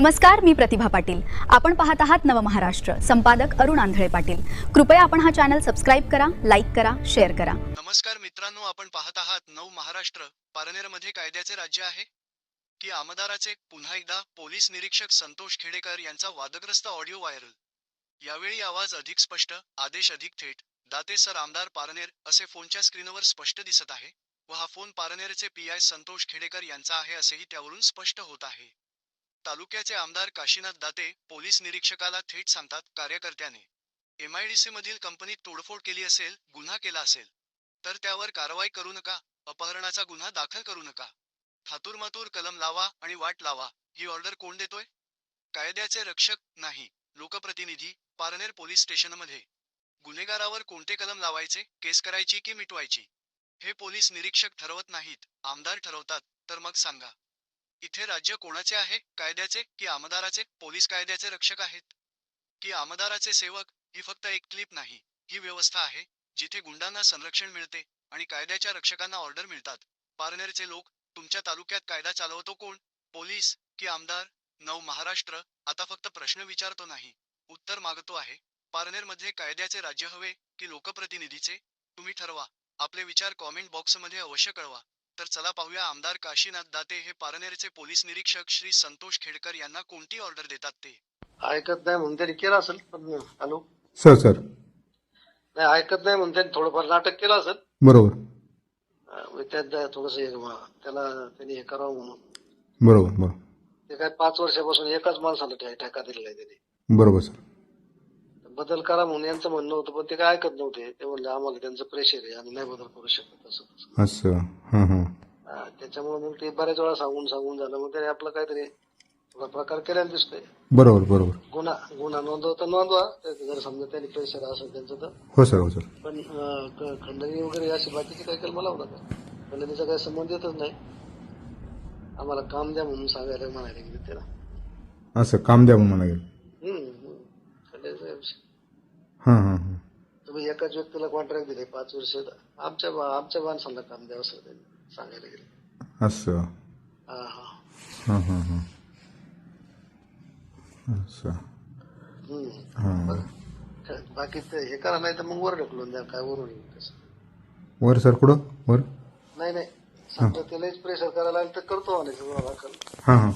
नमस्कार, मी प्रतिभा पाटील। आपण पाहत आहात नवमहाराष्ट्र। संपादक अरुण आंधळे पाटील। कृपया आपण हा चॅनल सबस्क्राइब करा, लाईक करा, शेअर करा। नमस्कार मित्रांनो, आपण पाहत आहात नवमहाराष्ट्र। पारनेरमध्ये कायद्याचे राज्य आहे की आमदाराचे? पुन्हा एकदा पोलीस निरीक्षक संतोष खेडेकर यांचा वादग्रस्त ऑडिओ व्हायरल। यावेळी आवाज अधिक स्पष्ट, आदेश अधिक थेट। दाते सर आमदार पारनेर असे फोनच्या स्क्रीनवर स्पष्ट दिसत आहे व हा फोन पारनेरचे पीआय संतोष खेडेकर यांचा आहे असेही त्यावरून स्पष्ट होत आहे। तालुक्याचे आमदार काशीनाथ दाते पोलीस निरीक्षकाला थेट सांगतात, कार्यकर्त्याने एमआयडीसी मधील कंपनीत तोडफोड केली असेल, गुन्हा केला असेल तर त्यावर कारवाई करू नका, अपहरणाचा गुन्हा दाखल करू नका। थातुरमातुर कलम लावा आणि वाट लावा, ही ऑर्डर कोण देतोय? कायद्याचे रक्षक नाही, लोकप्रतिनिधी। पारनेर पोलीस स्टेशनमध्ये गुन्हेगारावर कोणते कलम लावायचे, केस करायची की मिटवायची हे पोलीस निरीक्षक ठरवत नाहीत, आमदार ठरवतात। तर मग सांगा, इथे राज्य कोणाचे आहे? कायद्याचे की आमदाराचे? पोलीस कायद्याचे रक्षक आहेत की आमदाराचे सेवक? ही फक्त एक क्लिप नाही, ही व्यवस्था आहे जिथे गुंडांना संरक्षण मिळते आणि कायद्याच्या रक्षकांना ऑर्डर मिळतात। पारनेरचे लोक, तुमच्या तालुक्यात कायदा चालवतो कोण? पोलीस की आमदार? नवमहाराष्ट्र आता फक्त प्रश्न विचारतो नाही, उत्तर मागतो आहे। पारनेरमध्ये कायद्याचे राज्य हवे की लोकप्रतिनिधीचे? तुम्ही ठरवा। आपले विचार कॉमेंट बॉक्समध्ये अवश्य कळवा। तर चला पाहूया, आमदार काशीनाथ दाते हे पारनेरचे पोलीस निरीक्षक श्री संतोष खेडेकर यांना कोणती ऑर्डर देतात ते। ऐकत नाही म्हणून त्यांनी केलं असेल, पण हॅलो सर नाही ऐकत नाही म्हणून त्यांनी थोडंफार नाटक केलं असेल। बरोबर त्यात थोडस त्याला त्यांनी हे करावं म्हणून। बरोबर ते काय 5 वर्षापासून एकाच माणसाला ठेका दिलेला आहे त्यांनी। बरोबर सर। बदल करा म्हणून यांचं म्हणणं होतं, पण ते काय ऐकत नव्हते। ते म्हणले आम्हाला त्यांचं प्रेशर आहे, आम्ही नाही बदल करू शकत असं। असं त्याच्यामुळे मग ते बऱ्याच वेळा सांगून झालं, मग त्याने आपलं काहीतरी थोडा प्रकार केलेला दिसतोय। बरोबर गुन्हा नोंदवा, जर समजा त्यांनी प्रेशर असेल त्यांचं तर हो सर। पण खंडणी वगैरे अशी बाकीची काही कलम लावू नका। खंडणीचा काही संबंध येतच नाही। आम्हाला काम द्या म्हणून सांगायला म्हणायला गेले त्याला। असं काम द्या म्हणून म्हणाले। खंडणीचा विषय हां तुम्ही एकाच व्यक्तीला कॉन्ट्रॅक्ट दिले 5 वर्ष, आमच्या माणसांना काम द्यावं असं त्यांनी सांगायला गेले। असं हां असं बाकी ते हे करा, नाही तर मग वर ढकलून द्या। काय वरून कसं वर सर? कुठं वर? नाही समजा त्यालाच प्रेशर करायला लागलं तर करतो म्हणायचं दाखल। हां